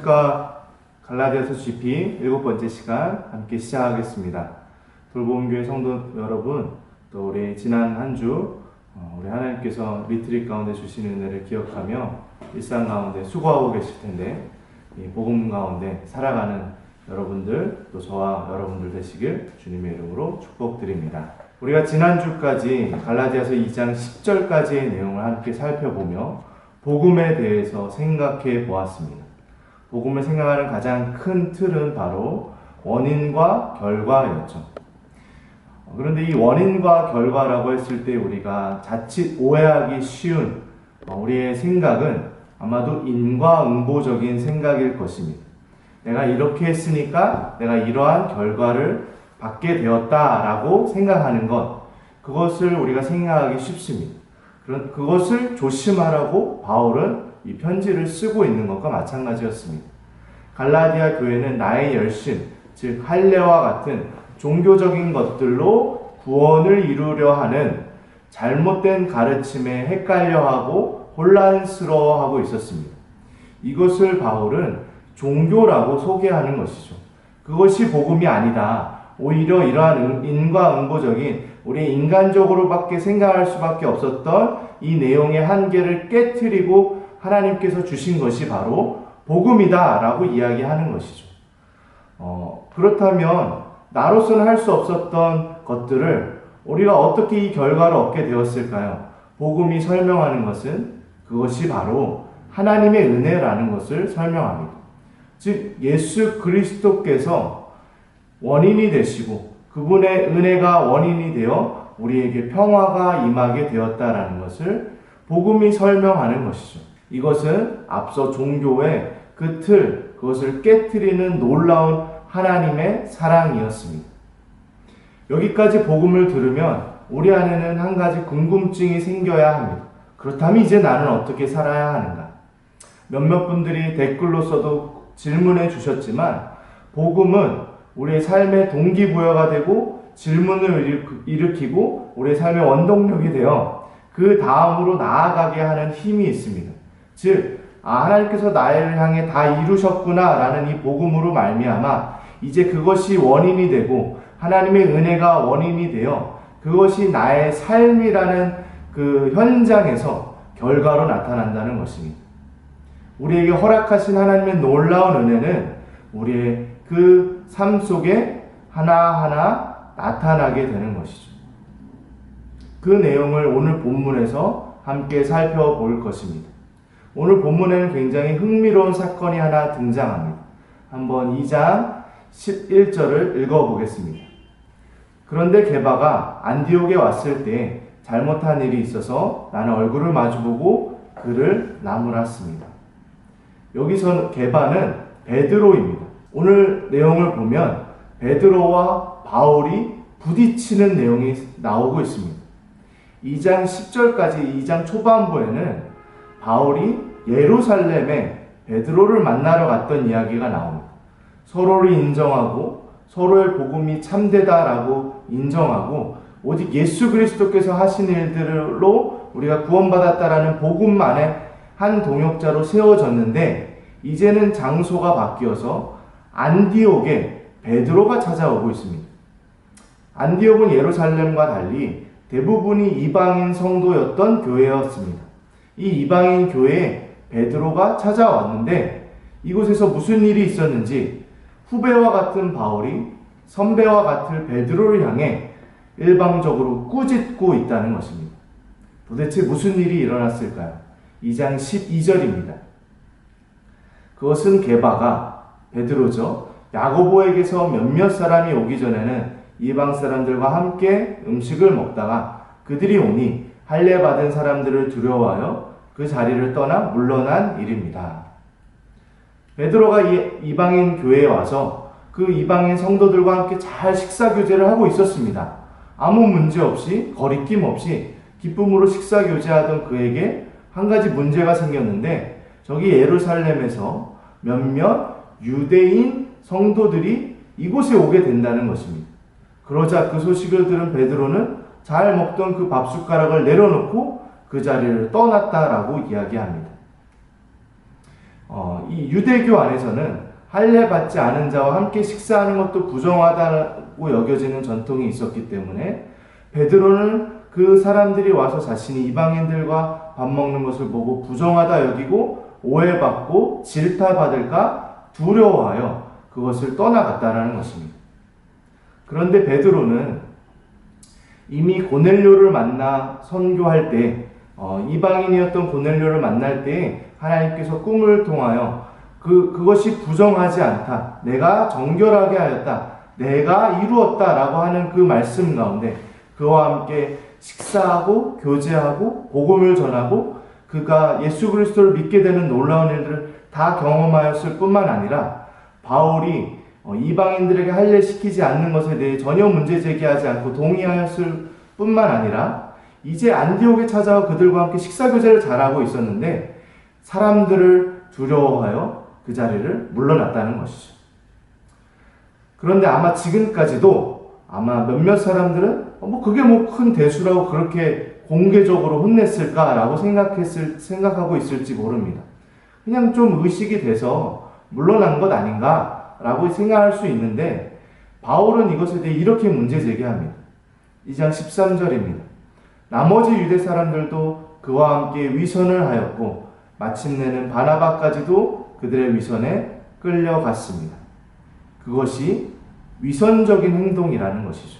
안녕하십니까. 갈라디아서 GP 7번째 시간 함께 시작하겠습니다. 돌봄교회 성도 여러분, 또 우리 지난 한 주 우리 하나님께서 리트릿 가운데 주신 은혜를 기억하며 일상 가운데 수고하고 계실 텐데 이 복음 가운데 살아가는 여러분들, 또 저와 여러분들 되시길 주님의 이름으로 축복드립니다. 우리가 지난주까지 갈라디아서 2장 10절까지의 내용을 함께 살펴보며 복음에 대해서 생각해 보았습니다. 복음을 생각하는 가장 큰 틀은 바로 원인과 결과였죠. 그런데 이 원인과 결과라고 했을 때 우리가 자칫 오해하기 쉬운 우리의 생각은 아마도 인과응보적인 생각일 것입니다. 내가 이렇게 했으니까 내가 이러한 결과를 받게 되었다라고 생각하는 것, 그것을 우리가 생각하기 쉽습니다. 그것을 조심하라고 바울은 이 편지를 쓰고 있는 것과 마찬가지였습니다. 갈라디아 교회는 나의 열심, 즉 할례와 같은 종교적인 것들로 구원을 이루려 하는 잘못된 가르침에 헷갈려하고 혼란스러워하고 있었습니다. 이것을 바울은 종교라고 소개하는 것이죠. 그것이 복음이 아니다. 오히려 이러한 인과응보적인 우리 인간적으로밖에 생각할 수밖에 없었던 이 내용의 한계를 깨트리고 하나님께서 주신 것이 바로 복음이다 라고 이야기하는 것이죠. 그렇다면 나로서는 할 수 없었던 것들을 우리가 어떻게 이 결과를 얻게 되었을까요? 복음이 설명하는 것은 그것이 바로 하나님의 은혜라는 것을 설명합니다. 즉 예수 그리스도께서 원인이 되시고 그분의 은혜가 원인이 되어 우리에게 평화가 임하게 되었다라는 것을 복음이 설명하는 것이죠. 이것은 앞서 종교의 그 틀, 그것을 깨트리는 놀라운 하나님의 사랑이었습니다. 여기까지 복음을 들으면 우리 안에는 한 가지 궁금증이 생겨야 합니다. 그렇다면 이제 나는 어떻게 살아야 하는가? 몇몇 분들이 댓글로서도 질문해 주셨지만 복음은 우리의 삶의 동기부여가 되고 질문을 일으키고 우리의 삶의 원동력이 되어 그 다음으로 나아가게 하는 힘이 있습니다. 즉 하나님께서 나를 향해 다 이루셨구나 라는 이 복음으로 말미암아 이제 그것이 원인이 되고 하나님의 은혜가 원인이 되어 그것이 나의 삶이라는 그 현장에서 결과로 나타난다는 것입니다. 우리에게 허락하신 하나님의 놀라운 은혜는 우리의 그 삶 속에 하나하나 나타나게 되는 것이죠. 그 내용을 오늘 본문에서 함께 살펴볼 것입니다. 오늘 본문에는 굉장히 흥미로운 사건이 하나 등장합니다. 한번 2장 11절을 읽어보겠습니다. 그런데 게바가 안디옥에 왔을 때 잘못한 일이 있어서 나는 얼굴을 마주보고 그를 나무랐습니다. 여기서 게바는 베드로입니다. 오늘 내용을 보면 베드로와 바울이 부딪히는 내용이 나오고 있습니다. 2장 10절까지 2장 초반부에는 바울이 예루살렘에 베드로를 만나러 갔던 이야기가 나옵니다. 서로를 인정하고 서로의 복음이 참되다라고 인정하고 오직 예수 그리스도께서 하신 일들로 우리가 구원받았다라는 복음만의 한 동역자로 세워졌는데 이제는 장소가 바뀌어서 안디옥에 베드로가 찾아오고 있습니다. 안디옥은 예루살렘과 달리 대부분이 이방인 성도였던 교회였습니다. 이 이방인 교회에 베드로가 찾아왔는데 이곳에서 무슨 일이 있었는지 후배와 같은 바울이 선배와 같은 베드로를 향해 일방적으로 꾸짖고 있다는 것입니다. 도대체 무슨 일이 일어났을까요? 2장 12절입니다. 그것은 게바가 베드로죠. 야고보에게서 몇몇 사람이 오기 전에는 이방 사람들과 함께 음식을 먹다가 그들이 오니 할례 받은 사람들을 두려워하여 그 자리를 떠나 물러난 일입니다. 베드로가 이방인 교회에 와서 그 이방인 성도들과 함께 잘 식사 교제를 하고 있었습니다. 아무 문제 없이 거리낌 없이 기쁨으로 식사 교제하던 그에게 한 가지 문제가 생겼는데 저기 예루살렘에서 몇몇 유대인 성도들이 이곳에 오게 된다는 것입니다. 그러자 그 소식을 들은 베드로는 잘 먹던 그 밥숟가락을 내려놓고 그 자리를 떠났다라고 이야기합니다. 이 유대교 안에서는 할례 받지 않은 자와 함께 식사하는 것도 부정하다고 여겨지는 전통이 있었기 때문에 베드로는 그 사람들이 와서 자신이 이방인들과 밥 먹는 것을 보고 부정하다 여기고 오해받고 질타받을까 두려워하여 그것을 떠나갔다라는 것입니다. 그런데 베드로는 이미 고넬료를 만나 선교할 때 이방인이었던 고넬료를 만날 때 하나님께서 꿈을 통하여 그것이 부정하지 않다. 내가 정결하게 하였다. 내가 이루었다라고 하는 그 말씀 가운데 그와 함께 식사하고 교제하고 복음을 전하고 그가 예수 그리스도를 믿게 되는 놀라운 일들을 다 경험하였을 뿐만 아니라 바울이 이방인들에게 할례시키지 않는 것에 대해 전혀 문제 제기하지 않고 동의하였을 뿐만 아니라 이제 안디옥에 찾아와 그들과 함께 식사교제를 잘하고 있었는데 사람들을 두려워하여 그 자리를 물러났다는 것이죠. 그런데 아마 지금까지도 아마 몇몇 사람들은 그게 큰 대수라고 그렇게 공개적으로 혼냈을까라고 생각하고 있을지 모릅니다. 그냥 좀 의식이 돼서 물러난 것 아닌가라고 생각할 수 있는데 바울은 이것에 대해 이렇게 문제 제기합니다. 2장 13절입니다. 나머지 유대 사람들도 그와 함께 위선을 하였고 마침내는 바나바까지도 그들의 위선에 끌려갔습니다. 그것이 위선적인 행동이라는 것이죠.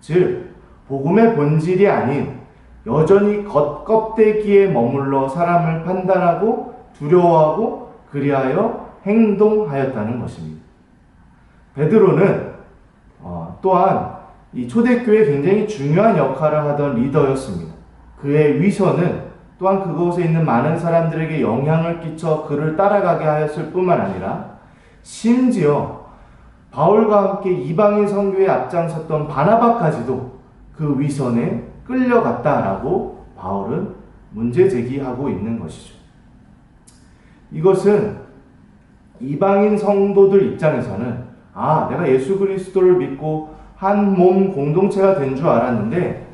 즉 복음의 본질이 아닌 여전히 겉껍데기에 머물러 사람을 판단하고 두려워하고 그리하여 행동하였다는 것입니다. 베드로는 또한 이 초대교회에 굉장히 중요한 역할을 하던 리더였습니다. 그의 위선은 또한 그곳에 있는 많은 사람들에게 영향을 끼쳐 그를 따라가게 하였을 뿐만 아니라 심지어 바울과 함께 이방인 선교에 앞장섰던 바나바까지도 그 위선에 끌려갔다라고 바울은 문제 제기하고 있는 것이죠. 이것은 이방인 성도들 입장에서는 내가 예수 그리스도를 믿고 한 몸 공동체가 된 줄 알았는데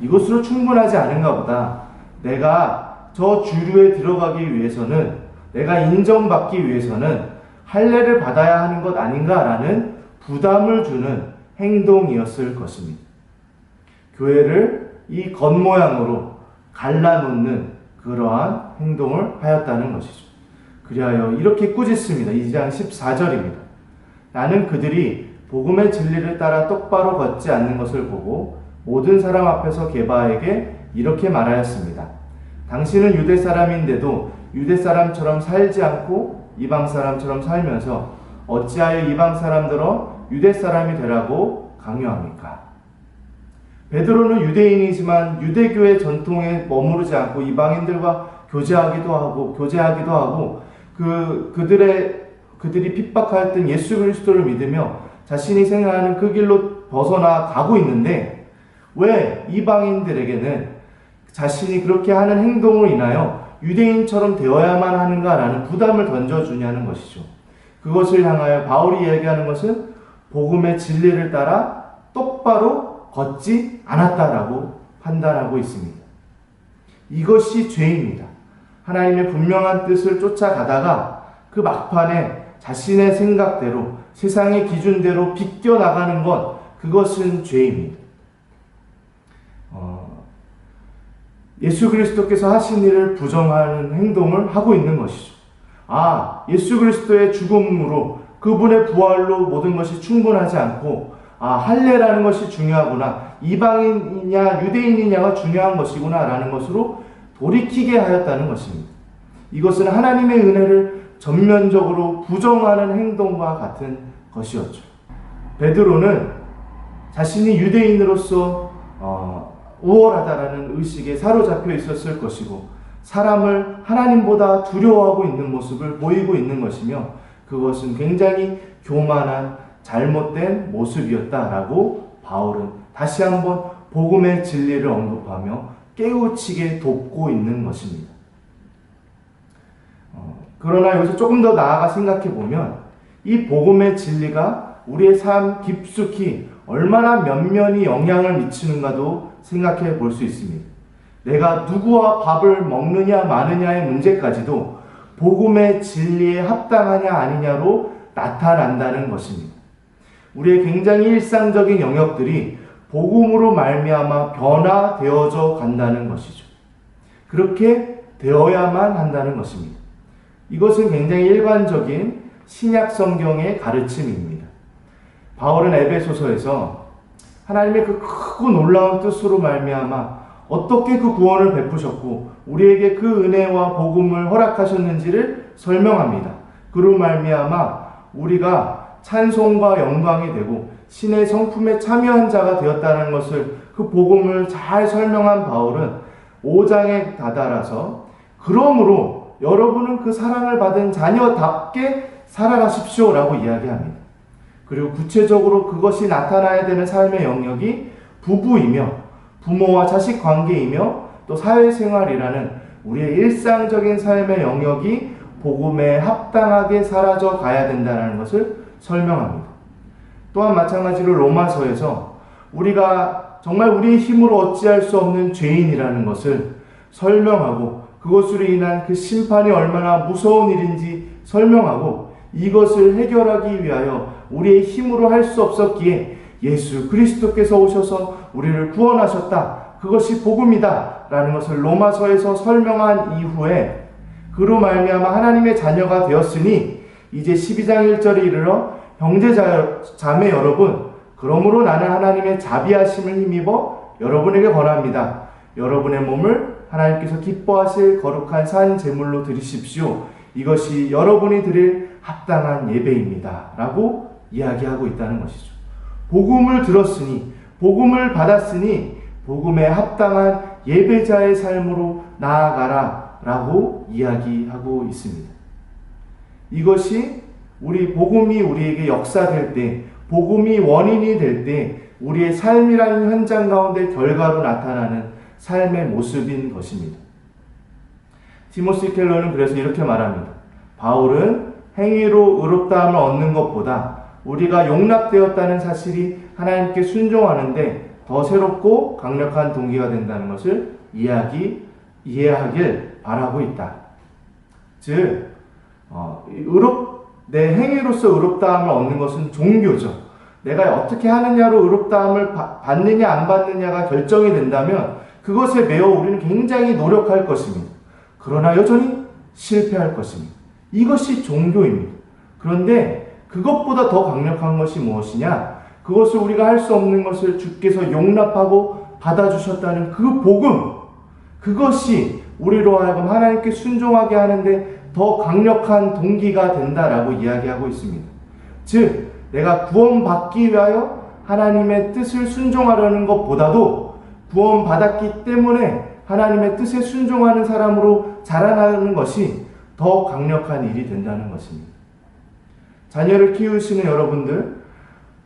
이것으로 충분하지 않은가 보다. 내가 저 주류에 들어가기 위해서는 내가 인정받기 위해서는 할례를 받아야 하는 것 아닌가라는 부담을 주는 행동이었을 것입니다. 교회를 이 겉모양으로 갈라놓는 그러한 행동을 하였다는 것이죠. 그리하여 이렇게 꾸짖습니다. 2장 14절입니다. 나는 그들이 복음의 진리를 따라 똑바로 걷지 않는 것을 보고 모든 사람 앞에서 게바에게 이렇게 말하였습니다. 당신은 유대 사람인데도 유대 사람처럼 살지 않고 이방 사람처럼 살면서 어찌하여 이방 사람들어 유대 사람이 되라고 강요합니까? 베드로는 유대인이지만 유대교의 전통에 머무르지 않고 이방인들과 교제하기도 하고 그들이 핍박하였던 예수 그리스도를 믿으며 자신이 생각하는 그 길로 벗어나 가고 있는데 왜 이방인들에게는 자신이 그렇게 하는 행동으로 인하여 유대인처럼 되어야만 하는가라는 부담을 던져주냐는 것이죠. 그것을 향하여 바울이 이야기하는 것은 복음의 진리를 따라 똑바로 걷지 않았다라고 판단하고 있습니다. 이것이 죄입니다. 하나님의 분명한 뜻을 쫓아가다가 그 막판에 자신의 생각대로 세상의 기준대로 비껴나가는 것, 그것은 죄입니다. 예수 그리스도께서 하신 일을 부정하는 행동을 하고 있는 것이죠. 예수 그리스도의 죽음으로 그분의 부활로 모든 것이 충분하지 않고 할례라는 것이 중요하구나, 이방인이냐 유대인이냐가 중요한 것이구나 라는 것으로 돌이키게 하였다는 것입니다. 이것은 하나님의 은혜를 전면적으로 부정하는 행동과 같은 것이었죠. 베드로는 자신이 유대인으로서 우월하다라는 의식에 사로잡혀 있었을 것이고 사람을 하나님보다 두려워하고 있는 모습을 보이고 있는 것이며 그것은 굉장히 교만한 잘못된 모습이었다라고 바울은 다시 한번 복음의 진리를 언급하며 깨우치게 돕고 있는 것입니다. 그러나 여기서 조금 더 나아가 생각해 보면 이 복음의 진리가 우리의 삶 깊숙이 얼마나 면면히 영향을 미치는가도 생각해 볼 수 있습니다. 내가 누구와 밥을 먹느냐 마느냐의 문제까지도 복음의 진리에 합당하냐 아니냐로 나타난다는 것입니다. 우리의 굉장히 일상적인 영역들이 복음으로 말미암아 변화되어져 간다는 것이죠. 그렇게 되어야만 한다는 것입니다. 이것은 굉장히 일반적인 신약 성경의 가르침입니다. 바울은 에베소서에서 하나님의 그 크고 놀라운 뜻으로 말미암아 어떻게 그 구원을 베푸셨고 우리에게 그 은혜와 복음을 허락하셨는지를 설명합니다. 그로 말미암아 우리가 찬송과 영광이 되고 신의 성품에 참여한 자가 되었다는 것을 그 복음을 잘 설명한 바울은 5장에 다다라서 그러므로 여러분은 그 사랑을 받은 자녀답게 살아가십시오라고 이야기합니다. 그리고 구체적으로 그것이 나타나야 되는 삶의 영역이 부부이며 부모와 자식 관계이며 또 사회생활이라는 우리의 일상적인 삶의 영역이 복음에 합당하게 사라져 가야 된다는 것을 설명합니다. 또한 마찬가지로 로마서에서 우리가 정말 우리의 힘으로 어찌할 수 없는 죄인이라는 것을 설명하고 그것으로 인한 그 심판이 얼마나 무서운 일인지 설명하고 이것을 해결하기 위하여 우리의 힘으로 할 수 없었기에 예수 그리스도께서 오셔서 우리를 구원하셨다. 그것이 복음이다. 라는 것을 로마서에서 설명한 이후에 그로 말미암아 하나님의 자녀가 되었으니 이제 12장 1절에 이르러 형제 자매 여러분 그러므로 나는 하나님의 자비하심을 힘입어 여러분에게 권합니다. 여러분의 몸을 하나님께서 기뻐하실 거룩한 산 제물로 드리십시오. 이것이 여러분이 드릴 합당한 예배입니다. 라고 이야기하고 있다는 것이죠. 복음을 들었으니 복음을 받았으니 복음에 합당한 예배자의 삶으로 나아가라 라고 이야기하고 있습니다. 이것이 우리 복음이 우리에게 역사될 때 복음이 원인이 될 때 우리의 삶이라는 현장 가운데 결과로 나타나는 삶의 모습인 것입니다. 티모시 켈러는 그래서 이렇게 말합니다. 바울은 행위로 의롭다함을 얻는 것보다 우리가 용납되었다는 사실이 하나님께 순종하는데 더 새롭고 강력한 동기가 된다는 것을 이해하길 바라고 있다. 즉, 내 행위로서 의롭다함을 얻는 것은 종교죠. 내가 어떻게 하느냐로 의롭다함을 받느냐 안 받느냐가 결정이 된다면 그것에 매어 우리는 굉장히 노력할 것입니다. 그러나 여전히 실패할 것입니다. 이것이 종교입니다. 그런데 그것보다 더 강력한 것이 무엇이냐? 그것을 우리가 할 수 없는 것을 주께서 용납하고 받아주셨다는 그 복음, 그것이 우리로 하여금 하나님께 순종하게 하는데 더 강력한 동기가 된다라고 이야기하고 있습니다. 즉, 내가 구원받기 위하여 하나님의 뜻을 순종하려는 것보다도 구원받았기 때문에 하나님의 뜻에 순종하는 사람으로 자라나는 것이 더 강력한 일이 된다는 것입니다. 자녀를 키우시는 여러분들,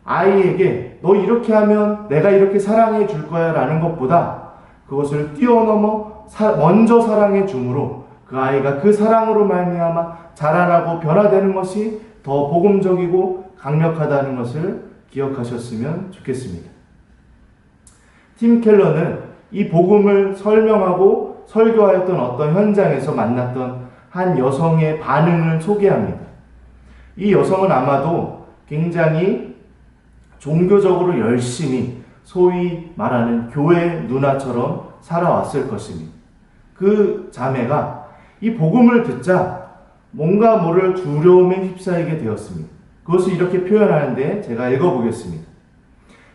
아이에게 너 이렇게 하면 내가 이렇게 사랑해 줄 거야 라는 것보다 그것을 뛰어넘어 먼저 사랑해 줌으로 그 아이가 그 사랑으로 말미암아 자라나고 변화되는 것이 더 복음적이고 강력하다는 것을 기억하셨으면 좋겠습니다. 팀 켈러는 이 복음을 설명하고 설교하였던 어떤 현장에서 만났던 한 여성의 반응을 소개합니다. 이 여성은 아마도 굉장히 종교적으로 열심히 소위 말하는 교회 누나처럼 살아왔을 것입니다. 그 자매가 이 복음을 듣자 뭔가 모를 두려움에 휩싸이게 되었습니다. 그것을 이렇게 표현하는데 제가 읽어보겠습니다.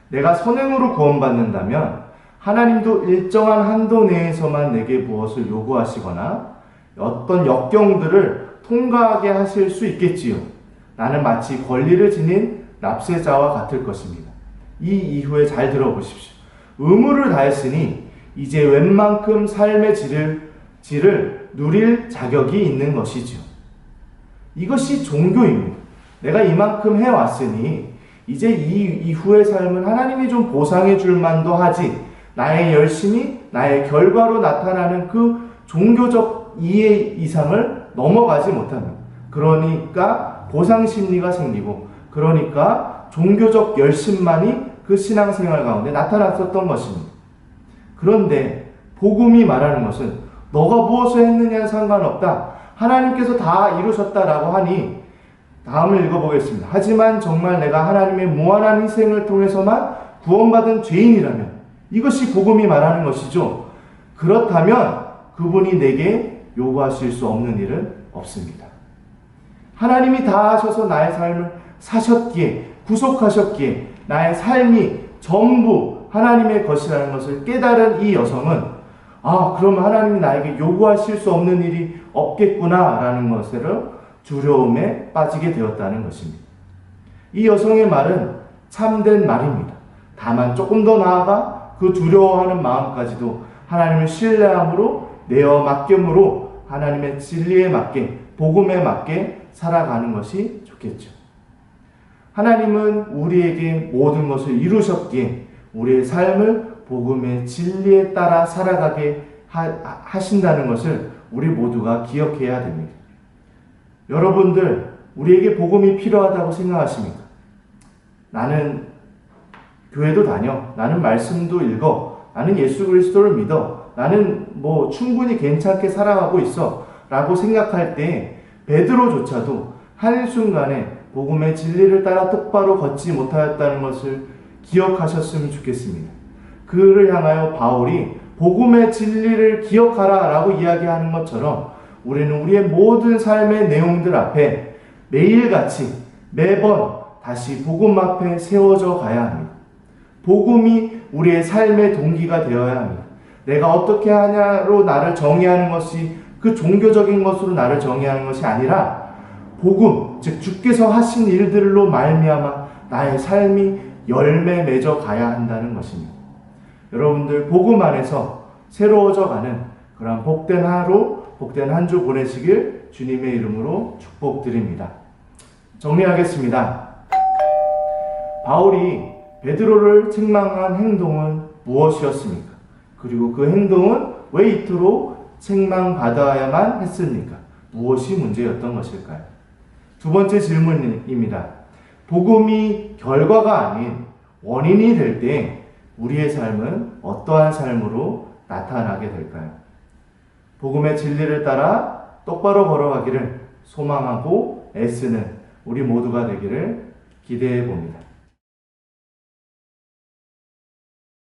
내가 선행으로 구원받는다면 하나님도 일정한 한도 내에서만 내게 무엇을 요구하시거나 어떤 역경들을 통과하게 하실 수 있겠지요. 나는 마치 권리를 지닌 납세자와 같을 것입니다. 이 이후에 잘 들어보십시오. 의무를 다했으니 이제 웬만큼 삶의 질을 누릴 자격이 있는 것이지요. 이것이 종교입니다. 내가 이만큼 해왔으니 이제 이 이후의 삶은 하나님이 좀 보상해 줄 만도 하지, 나의 열심이 나의 결과로 나타나는 그 종교적 이해 이상을 넘어가지 못합니다. 그러니까 보상 심리가 생기고, 그러니까 종교적 열심만이 그 신앙생활 가운데 나타났었던 것입니다. 그런데 복음이 말하는 것은 너가 무엇을 했느냐는 상관없다. 하나님께서 다 이루셨다라고 하니 다음을 읽어보겠습니다. 하지만 정말 내가 하나님의 무한한 희생을 통해서만 구원받은 죄인이라면, 이것이 복음이 말하는 것이죠. 그렇다면 그분이 내게 요구하실 수 없는 일은 없습니다. 하나님이 다 하셔서 나의 삶을 사셨기에, 구속하셨기에 나의 삶이 전부 하나님의 것이라는 것을 깨달은 이 여성은 그럼 하나님이 나에게 요구하실 수 없는 일이 없겠구나라는 것으로 두려움에 빠지게 되었다는 것입니다. 이 여성의 말은 참된 말입니다. 다만 조금 더 나아가 그 두려워하는 마음까지도 하나님을 신뢰함으로 내어 맡김으로 하나님의 진리에 맞게, 복음에 맞게 살아가는 것이 좋겠죠. 하나님은 우리에게 모든 것을 이루셨기에 우리의 삶을 복음의 진리에 따라 살아가게 하신다는 것을 우리 모두가 기억해야 됩니다. 여러분들, 우리에게 복음이 필요하다고 생각하십니까? 나는 교회도 다녀, 나는 말씀도 읽어, 나는 예수 그리스도를 믿어, 나는 충분히 괜찮게 살아가고 있어 라고 생각할 때 베드로조차도 한순간에 복음의 진리를 따라 똑바로 걷지 못하였다는 것을 기억하셨으면 좋겠습니다. 그를 향하여 바울이 복음의 진리를 기억하라 라고 이야기하는 것처럼 우리는 우리의 모든 삶의 내용들 앞에 매일같이 매번 다시 복음 앞에 세워져 가야 합니다. 복음이 우리의 삶의 동기가 되어야 합니다. 내가 어떻게 하냐로 나를 정의하는 것이, 그 종교적인 것으로 나를 정의하는 것이 아니라 복음, 즉 주께서 하신 일들로 말미암아 나의 삶이 열매 맺어 가야 한다는 것입니다. 여러분들, 복음 안에서 새로워져 가는 그런 복된 하루, 복된 한 주 보내시길 주님의 이름으로 축복드립니다. 정리하겠습니다. 바울이 베드로를 책망한 행동은 무엇이었습니까? 그리고 그 행동은 왜 이토록 책망받아야만 했습니까? 무엇이 문제였던 것일까요? 두 번째 질문입니다. 복음이 결과가 아닌 원인이 될 때 우리의 삶은 어떠한 삶으로 나타나게 될까요? 복음의 진리를 따라 똑바로 걸어가기를 소망하고 애쓰는 우리 모두가 되기를 기대해 봅니다.